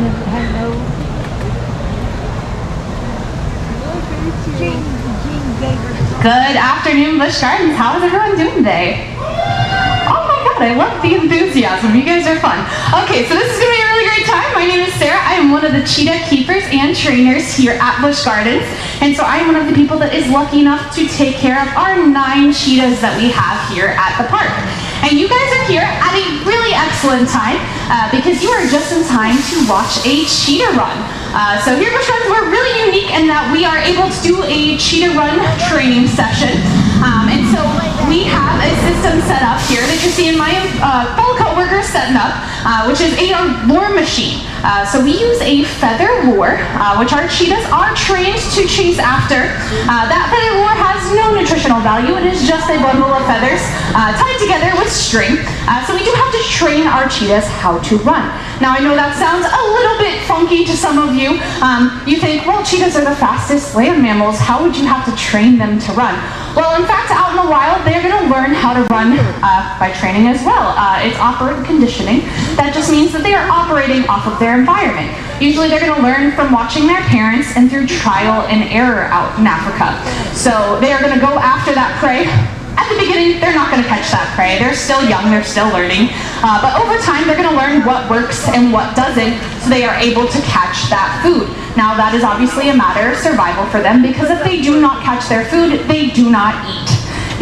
Good afternoon, Busch Gardens. How is everyone doing today? Oh my God, I love the enthusiasm. You guys are fun. Okay, so this is going to be a really great time. My name is Sarah. I am one of the Cheetah keepers and trainers here at Busch Gardens. And so I am one of the people that is lucky enough to take care of our 9 cheetahs that we have here at the park. And you guys are here at a really excellent time because you are just in time to watch a cheetah run. So here at Busch Gardens, we're really unique in that we are able to do a cheetah run training session. And so we have a system set up here that you see in my fellow co-workers setting up, which is a lure machine. So we use a feather lure, which our cheetahs are trained to chase after. That feather lure has no nutritional value. It is just a bundle of feathers tied together with string. So we do have to train our cheetahs how to run. Now I know that sounds a little bit funky to some of you. You think, well, cheetahs are the fastest land mammals. How would you have to train them to run? Well, in fact, out in the wild, they're going to learn how to run by training as well. It's operant conditioning. That just means that they are operating off of their environment. Usually they're going to learn from watching their parents and through trial and error out in Africa. So they are going to go after that prey. At the beginning, they're not going to catch that prey. They're still young, they're still learning. But over time, they're going to learn what works and what doesn't, so they are able to catch that food. Now, that is obviously a matter of survival for them, because if they do not catch their food, they do not eat.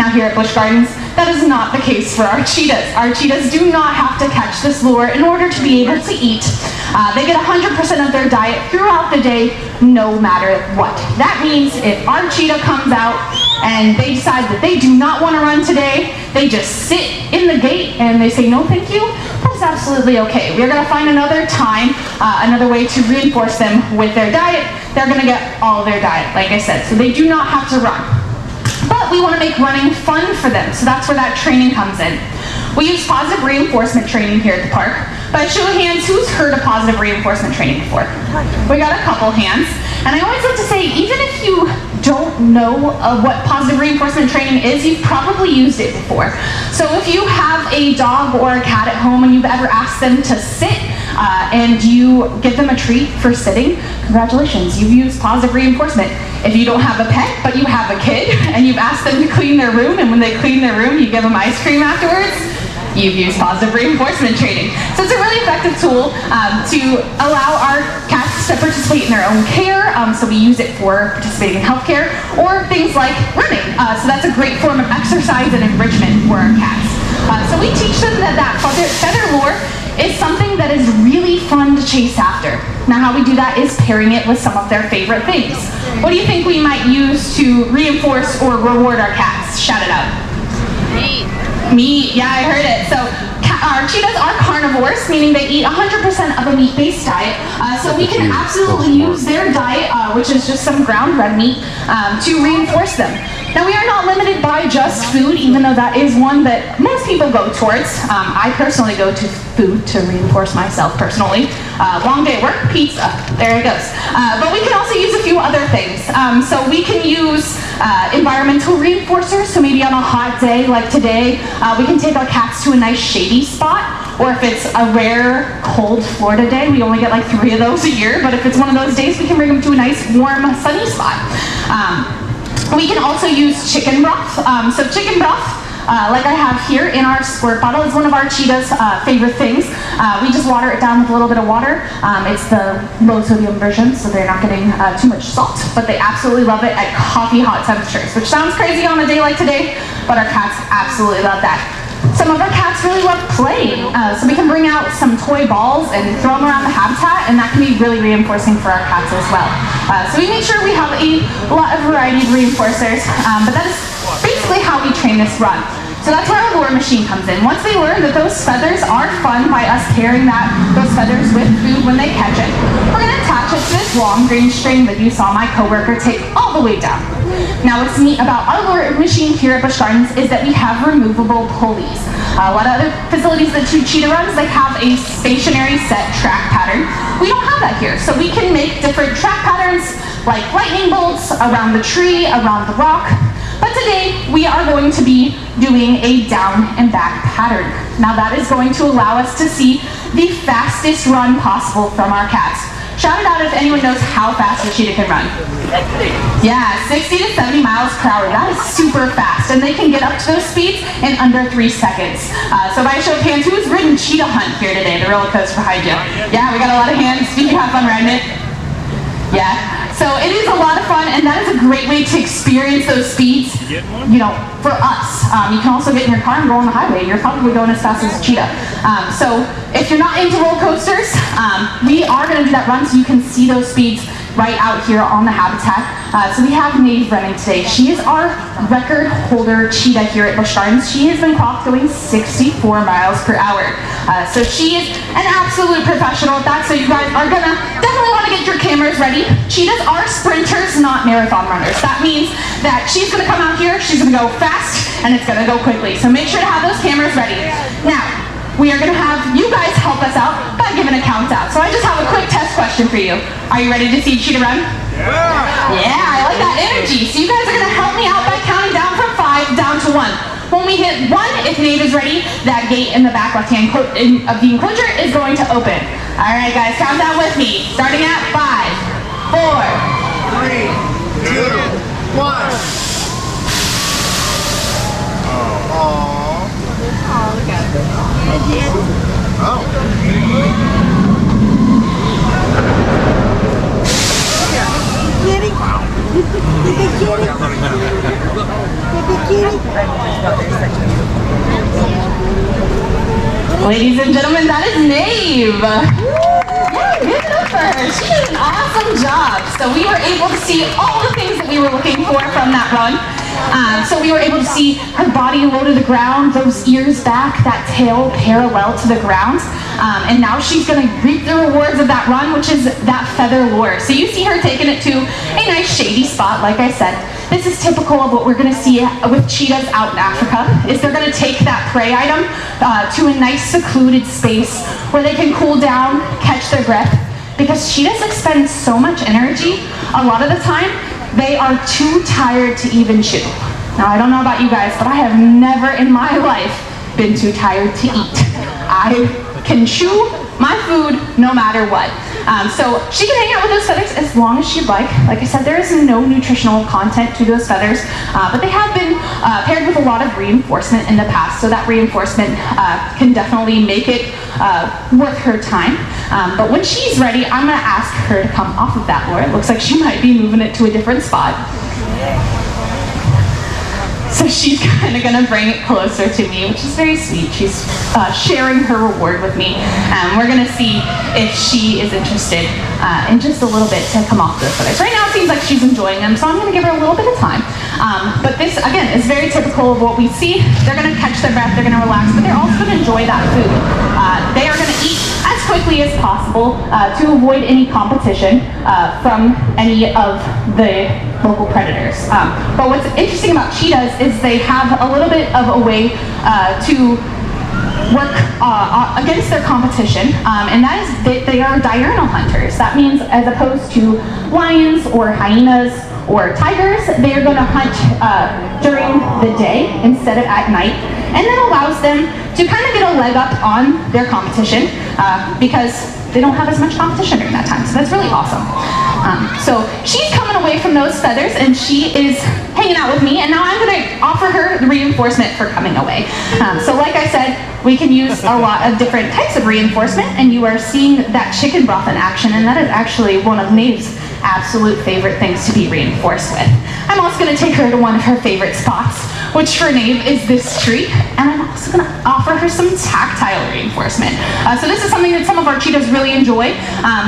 Now, here at Busch Gardens, that is not the case for our cheetahs. Our cheetahs do not have to catch this lure in order to be able to eat. They get 100% of their diet throughout the day, no matter what. That means if our cheetah comes out and they decide that they do not want to run today, they just sit in the gate and they say, no, thank you. That's absolutely okay. We're going to find another time, another way to reinforce them with their diet. They're going to get all of their diet, like I said, so they do not have to run. But we want to make running fun for them, so that's where that training comes in. We use positive reinforcement training here at the park. By show of hands, who's heard of positive reinforcement training before? We got a couple hands. And I always like to say, even if you don't know what positive reinforcement training is, you've probably used it before. So if you have a dog or a cat at home and you've ever asked them to sit and you give them a treat for sitting, congratulations, you've used positive reinforcement. If you don't have a pet, but you have a kid, and you've asked them to clean their room, and when they clean their room, you give them ice cream afterwards, you've used positive reinforcement training. So it's a really effective tool to allow our cats to participate in their own care. So we use it for participating in healthcare, or things like running. So that's a great form of exercise and enrichment for our cats. So we teach them that feather lure is something that is really fun to chase after. Now how we do that is pairing it with some of their favorite things. What do you think we might use to reinforce or reward our cats? Shout it out. Meat. Meat, yeah, I heard it. So our cheetahs are carnivores, meaning they eat 100% of a meat-based diet. So we can absolutely use their diet, which is just some ground red meat, to reinforce them. Now we are not limited by just food, even though that is one that most people go towards. I personally go to food to reinforce myself personally. Long day at work, pizza, there it goes. But we can also use a few other things. So we can use environmental reinforcers, so maybe on a hot day like today, we can take our cats to a nice shady spot, or if it's a rare cold Florida day, we only get like 3 of those a year, but if it's one of those days, we can bring them to a nice warm sunny spot. We can also use chicken broth. So chicken broth, like I have here in our squirt bottle, is one of our cheetah's favorite things. We just water it down with a little bit of water. It's the low sodium version, so they're not getting too much salt, but they absolutely love it at coffee hot temperatures, which sounds crazy on a day like today, but our cats absolutely love that. Some of our cats really love playing, so we can bring out some toy balls and throw them around the habitat, and that can be really reinforcing for our cats as well. So we make sure we have a lot of variety of reinforcers, but that is basically how we train this run. So that's where our lure machine comes in. Once they learn that those feathers are fun by us pairing those feathers with food when they catch it, we're going to attach it to this long green string that you saw my coworker take all the way down. Now what's neat about our lure machine here at Busch Gardens is that we have removable pulleys. A lot of other facilities that do cheetah runs, they have a stationary set track pattern. We don't have that here, so we can make different track patterns like lightning bolts around the tree, around the rock. But today, we are going to be doing a down and back pattern. Now that is going to allow us to see the fastest run possible from our cats. Shout it out if anyone knows how fast a cheetah can run. 60. Yeah, 60 to 70 miles per hour. That is super fast, and they can get up to those speeds in under 3 seconds. So by a show of hands, who's ridden Cheetah Hunt here today, the roller coaster behind you? Yeah, we got a lot of hands. Did you have fun riding it? Yeah. So it is a lot of fun, and that is a great way to experience those speeds, you know, for us. You can also get in your car and go on the highway. You're probably going as fast as a cheetah. So if you're not into roller coasters, we are going to do that run so you can see those speeds right out here on the habitat. So we have Maeve running today. She is our record holder cheetah here at Busch Gardens. She has been clocked going 64 miles per hour. So she is an absolute professional at that, so you guys are gonna definitely want to get your cameras ready. Cheetahs are sprinters, not marathon runners. That means that she's gonna come out here, she's gonna go fast, and it's gonna go quickly. So make sure to have those cameras ready. Now, we are gonna have you guys help us out by giving a count out. So I just have a quick test question for you. Are you ready to see Cheetah run? Yeah, I like that energy. So you guys are gonna help me out by counting down from 5 down to 1. When we hit 1, if Maeve is ready, that gate in the back left-hand of the enclosure is going to open. All right, guys, count down with me. Starting at 5, 4, 3, 2, 1. Oh, look at it. Oh. Kitty. Wow. Ladies and gentlemen, that is Maeve. Yeah, give it up for her. She did an awesome job. So we were able to see all the things that we were looking for from that run. So we were able to see her body low to the ground, those ears back, that tail parallel to the ground. And now she's going to reap the rewards of that run, which is that feather lure. So you see her taking it to a nice shady spot, like I said. This is typical of what we're going to see with cheetahs out in Africa, is they're going to take that prey item to a nice secluded space where they can cool down, catch their breath. Because cheetahs expend so much energy, a lot of the time, they are too tired to even chew. Now, I don't know about you guys, but I have never in my life been too tired to eat. I can chew my food no matter what. So she can hang out with those feathers as long as she'd like. Like I said, there is no nutritional content to those feathers, but they have been paired with a lot of reinforcement in the past, so that reinforcement can definitely make it worth her time. But when she's ready, I'm going to ask her to come off of that lure. It looks like she might be moving it to a different spot. So she's kind of going to bring it closer to me, which is very sweet. She's sharing her reward with me. We're going to see if she is interested in just a little bit to come off those feathers. Right now it seems like she's enjoying them, so I'm going to give her a little bit of time. But this, again, is very typical of what we see. They're going to catch their breath, they're going to relax, but they're also going to enjoy that food. They are going to eat as quickly as possible to avoid any competition from any of the local predators. But what's interesting about cheetahs is they have a little bit of a way to work against their competition, and that is that they are diurnal hunters. That means as opposed to lions or hyenas or tigers, they are going to hunt during the day instead of at night, and that allows them to kind of get a leg up on their competition because they don't have as much competition during that time. So that's really awesome. So she's coming away from those feathers and she is hanging out with me, and now I'm going to offer her the reinforcement for coming away. So like I said, we can use a lot of different types of reinforcement, and you are seeing that chicken broth in action, and that is actually one of Maeve's absolute favorite things to be reinforced with. I'm also going to take her to one of her favorite spots, which for Maeve is this tree, and I'm also going to offer her some tactile reinforcement. So this is something that some of our cheetahs really enjoy,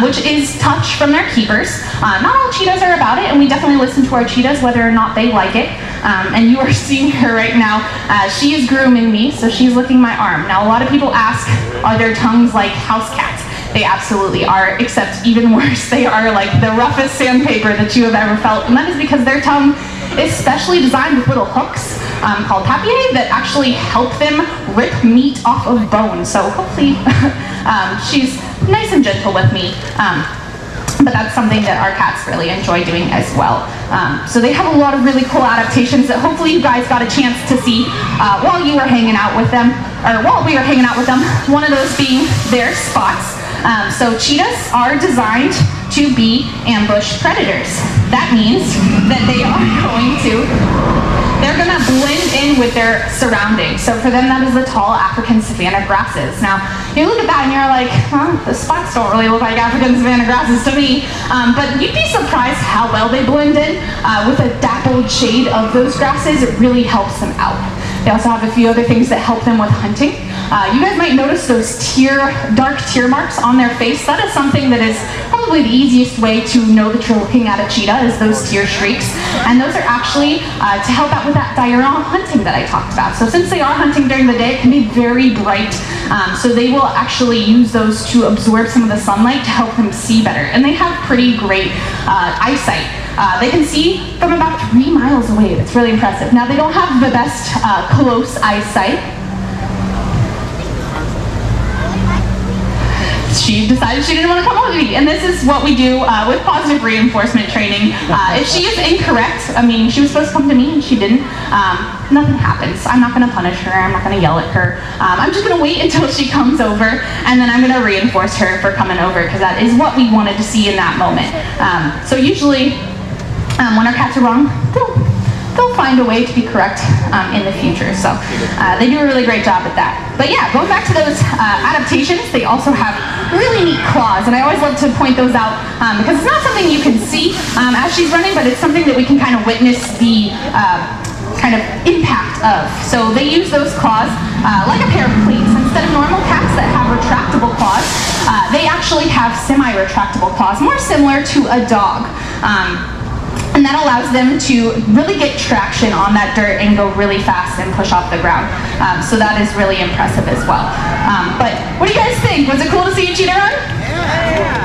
which is touch from their keepers. Not all cheetahs are about it, and we definitely listen to our cheetahs whether or not they like it. And you are seeing her right now. She is grooming me, so she's licking my arm. Now a lot of people ask, are their tongues like house cats? They absolutely are, except even worse, they are like the roughest sandpaper that you have ever felt, and that is because their tongue is specially designed with little hooks called papier that actually help them rip meat off of bone. So hopefully she's nice and gentle with me. but that's something that our cats really enjoy doing as well. So they have a lot of really cool adaptations that hopefully you guys got a chance to see while you were hanging out with them, or while we were hanging out with them, one of those being their spots. So cheetahs are designed to be ambush predators. That means that they're gonna blend in with their surroundings. So for them, that is the tall African savanna grasses. Now, you look at that and you're like, huh, the spots don't really look like African savanna grasses to me. But you'd be surprised how well they blend in. With a dappled shade of those grasses, it really helps them out. They also have a few other things that help them with hunting. You guys might notice those dark tear marks on their face. That is something that is probably the easiest way to know that you're looking at a cheetah, is those tear streaks. And those are actually to help out with that diurnal hunting that I talked about. So since they are hunting during the day, it can be very bright. So they will actually use those to absorb some of the sunlight to help them see better. And they have pretty great eyesight. They can see from about 3 miles away. That's really impressive. Now, they don't have the best close eyesight. She decided she didn't want to come with me, and this is what we do with positive reinforcement training. If she is incorrect, I mean, she was supposed to come to me and she didn't, nothing happens. I'm not going to punish her, I'm not going to yell at her. I'm just going to wait until she comes over, and then I'm going to reinforce her for coming over, because that is what we wanted to see in that moment. So usually, when our cats are wrong, they'll find a way to be correct in the future. So they do a really great job at that. But yeah, going back to those adaptations, they also have really neat claws, and I always love to point those out because it's not something you can see as she's running, but it's something that we can kind of witness the kind of impact of. So they use those claws like a pair of cleats. Instead of normal cats that have retractable claws, they actually have semi-retractable claws, more similar to a dog. And that allows them to really get traction on that dirt and go really fast and push off the ground. So that is really impressive as well. But what do you guys think? Was it cool to see a cheetah run?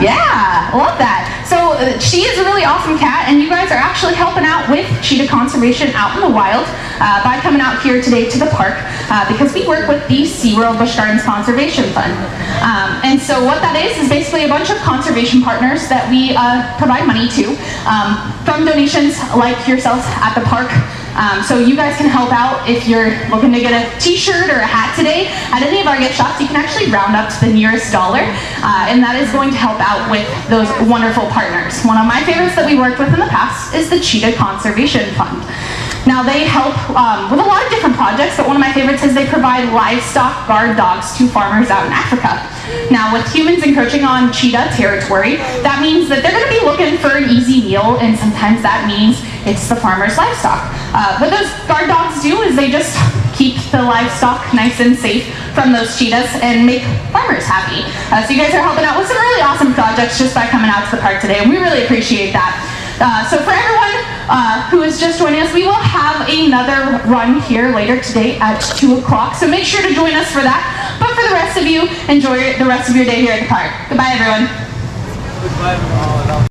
Yeah, love that. So she is a really awesome cat, and you guys are actually helping out with cheetah conservation out in the wild by coming out here today to the park because we work with the SeaWorld Busch Gardens Conservation Fund. And so what that is basically a bunch of conservation partners that we provide money to from donations like yourselves at the park. So you guys can help out if you're looking to get a t-shirt or a hat today at any of our gift shops. You can actually round up to the nearest dollar, and that is going to help out with those wonderful partners. One of my favorites that we worked with in the past is the Cheetah Conservation Fund. Now they help with a lot of different projects, but one of my favorites is they provide livestock guard dogs to farmers out in Africa. Now with humans encroaching on cheetah territory, that means that they're going to be looking for an easy meal, and sometimes that means it's the farmer's livestock. What those guard dogs do is they just keep the livestock nice and safe from those cheetahs and make farmers happy. So you guys are helping out with some really awesome projects just by coming out to the park today, and we really appreciate that. So for everyone who is just joining us, we will have another run here later today at 2 o'clock, so make sure to join us for that. But for the rest of you, enjoy the rest of your day here at the park. Goodbye, everyone.